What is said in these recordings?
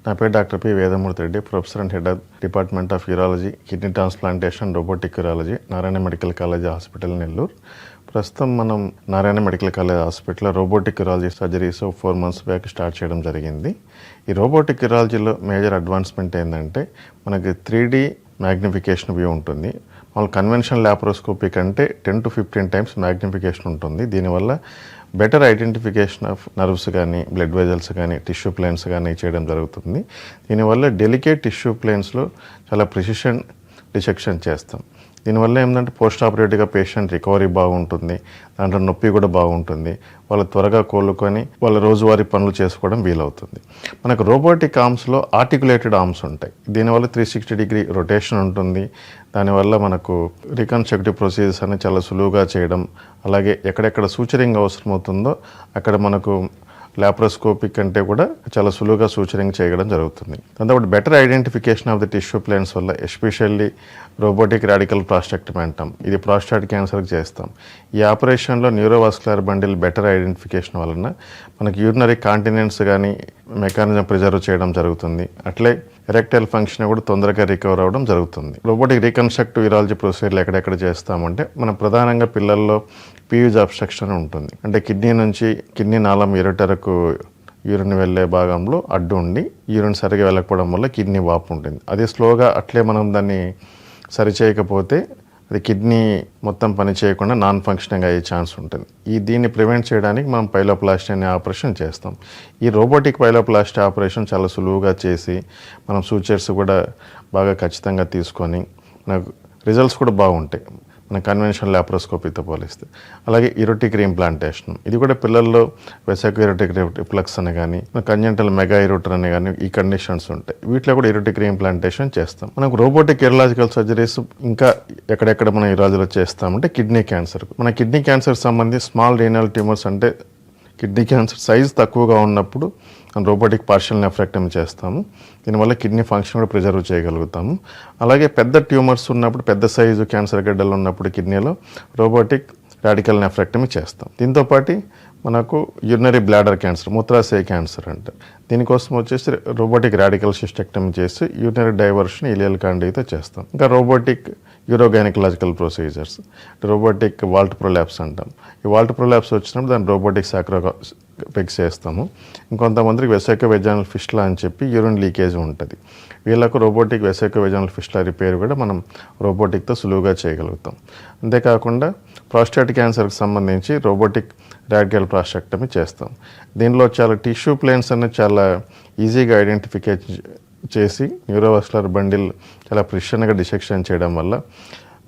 నా పేరు doctor P Vedamurthy Reddy, professor and head of department of urology, kidney transplantation, robotic urology, Narayana medical college hospital, Nellore. ప్రస్తుతం మనం Narayana medical college హాస్పిటల్లో robotic urology surgeries 4 months back start చేయడం జరిగింది. ఈ robotic యూరాలజీలో major advancement ఏంటంటే మనకి 3D మ్యాగ్నిఫికేషన్ వ్యూ ఉంటుంది. వాళ్ళ కన్వెన్షనల్ ల్యాప్రోస్కోపీ కంటే 10 to 15 times మ్యాగ్నిఫికేషన్ ఉంటుంది. దీనివల్ల బెటర్ ఐడెంటిఫికేషన్ ఆఫ్ నర్వ్స్ కానీ, బ్లడ్ వెజల్స్ కానీ, టిష్యూ ప్లేన్స్ కానీ చేయడం జరుగుతుంది. దీనివల్ల డెలికేట్ టిష్యూ ప్లేన్స్లో చాలా ప్రిసిషన్ డిసెక్షన్ చేస్తాం. దీనివల్ల ఏంటంటే పోస్ట్ ఆపరేటివ్గా పేషెంట్ రికవరీ బాగుంటుంది, దాంట్లో నొప్పి కూడా బాగుంటుంది, వాళ్ళు త్వరగా కోలుకొని వాళ్ళ రోజువారీ పనులు చేసుకోవడం వీలవుతుంది. మనకు రోబోటిక్ ఆర్మ్స్లో ఆర్టికులేటెడ్ ఆర్మ్స్ ఉంటాయి. దీనివల్ల 360 రొటేషన్ ఉంటుంది. దానివల్ల మనకు రీకన్స్ట్రక్టివ్ ప్రొసీజర్స్ అని చాలా సులువుగా చేయడం, అలాగే ఎక్కడెక్కడ సూచరింగ్ అవసరమవుతుందో అక్కడ మనకు ల్యాప్రోస్కోపిక్ కంటే కూడా చాలా సులువుగా సూచరింగ్ చేయడం జరుగుతుంది. దాంతోపాటు better identification of the tissue planes వల్ల, ఎస్పెషల్లీ రోబోటిక్ రాడికల్ ప్రాస్టెక్టమీ అంటాం, ఇది ప్రాస్టేట్ క్యాన్సర్కి చేస్తాం. ఈ ఆపరేషన్లో న్యూరోవాస్కులర్ బండిల్ బెటర్ ఐడెంటిఫికేషన్ వలన మనకి యూరినరీ కాంటినెన్స్ కానీ మెకానిజం ప్రిజర్వ్ చేయడం జరుగుతుంది. అట్లే ఎరెక్టైల్ ఫంక్షన్ కూడా తొందరగా రికవర్ అవ్వడం జరుగుతుంది. రోబోటిక్ రీకన్స్ట్రక్టివ్ యూరాలజీ ప్రొసీజర్లు ఎక్కడెక్కడ చేస్తామంటే మనం ప్రధానంగా పిల్లల్లో పీయూజ్ అబ్స్ట్రక్షన్ ఉంటుంది. అంటే కిడ్నీ నుంచి కిడ్నీ నాళం యూరిటర్కు యూరిన్ వెళ్ళే భాగంలో అడ్డు ఉండి యూరిన్ సరిగా వెళ్ళకపోవడం వల్ల కిడ్నీ వాపు ఉంటుంది. అది స్లోగా అట్లే మనం దాన్ని సరిచేయకపోతే అది కిడ్నీ మొత్తం పని చేయకుండా నాన్ ఫంక్షనింగ్ అయ్యే ఛాన్స్ ఉంటుంది. దీన్ని ప్రివెంట్ చేయడానికి మనం పైలోప్లాస్టీ అనే ఆపరేషన్ చేస్తాం. ఈ రోబోటిక్ పైలోప్లాస్టీ ఆపరేషన్ చాలా సులువుగా చేసి మనం సూచర్స్ కూడా బాగా ఖచ్చితంగా తీసుకొని మనకు రిజల్ట్స్ కూడా బాగుంటాయి మన కన్వెన్షనల్ ల్యాప్రోస్కోపీతో పోలిస్తే. అలాగే ఇరోటిక్ రీఇంప్లాంటేషన్, ఇది కూడా పిల్లల్లో వెసాకో ఇరోటిక్ రిఫ్లక్స్ అని కానీ, కంజెంటల్ మెగా ఇరోటర్ అని కానీ ఈ కండిషన్స్ ఉంటాయి. వీటిలో కూడా ఇరోటిక్ రీఇంప్లాంటేషన్ చేస్తాం. మనకు రోబోటిక్ యూరాలజికల్ సర్జరీస్ ఇంకా ఎక్కడెక్కడ మనం యూరాలజీలో చేస్తామంటే కిడ్నీ క్యాన్సర్. మన కిడ్నీ క్యాన్సర్ సంబంధించి స్మాల్ రీనల్ ట్యూమర్స్ అంటే కిడ్నీ క్యాన్సర్ సైజ్ తక్కువగా ఉన్నప్పుడు రోబోటిక్ పార్షియల్ నెఫ్రెక్టమీ చేస్తాము. దీనివల్ల కిడ్నీ ఫంక్షన్ కూడా ప్రిజర్వ్ చేయగలుగుతాము. అలాగే పెద్ద ట్యూమర్స్ ఉన్నప్పుడు, పెద్ద సైజు క్యాన్సర్ గడ్డలు ఉన్నప్పుడు కిడ్నీలో రోబోటిక్ రాడికల్ నెఫ్రెక్టమీ చేస్తాం. దీంతోపాటు మనకు యూరినరీ బ్లాడర్ క్యాన్సర్, మూత్రాశయ క్యాన్సర్ అంటారు. దీనికోసం వచ్చేసి రోబోటిక్ రాడికల్ సిస్టెక్టమీ చేసి యూరినరీ డైవర్షన్ ఇలియల్ కాండీతో చేస్తాం. ఇంకా robotic urogynaecological procedures, robotic vault prolapse అంటాం. ఈ వాల్ట్ ప్రొలాప్స్ వచ్చినప్పుడు దాన్ని రోబోటిక్ సాక్రోపెక్స్ చేస్తాము. ఇంకొంతమందికి వెసాకో వెజానల్ ఫిస్టులా అని చెప్పి యూరిన్ లీకేజ్ ఉంటుంది. వీళ్ళకు రోబోటిక్ వెసాకో వెజానల్ ఫిస్టులా రిపేర్ కూడా మనం రోబోటిక్తో సులువుగా చేయగలుగుతాం. అంతేకాకుండా ప్రాస్టేట్ క్యాన్సర్కి సంబంధించి రోబోటిక్ రాడికల్ ప్రాస్టెక్టమీ చేస్తాం. దీనిలో చాలా టిష్యూ ప్లేన్స్ అనేది చాలా ఈజీగా ఐడెంటిఫికేట్ చేసి న్యూరోవాస్కులర్ బండిల్ చాలా ప్రిసిషన్గా డిసెక్షన్ చేయడం వల్ల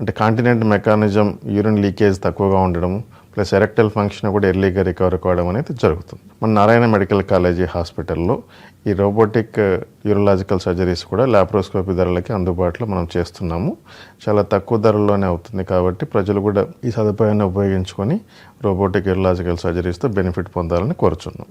అంటే కాంటినెంట్ మెకానిజం, యూరిన్ లీకేజ్ తక్కువగా ఉండడం ప్లస్ ఎరెక్టైల్ ఫంక్షన్ కూడా ఎర్లీగా రికవర్ కావడం అనేది జరుగుతుంది. మన నారాయణ మెడికల్ కాలేజీ హాస్పిటల్లో ఈ రోబోటిక్ యూరలాజికల్ సర్జరీస్ కూడా ల్యాప్రోస్కోపీ ధరలకి అందుబాటులో మనం చేస్తున్నాము. చాలా తక్కువ ధరల్లోనే అవుతుంది కాబట్టి ప్రజలు కూడా ఈ సదుపాయాన్ని ఉపయోగించుకొని రోబోటిక్ యూరలాజికల్ సర్జరీస్తో బెనిఫిట్ పొందాలని కోరుచున్నాం.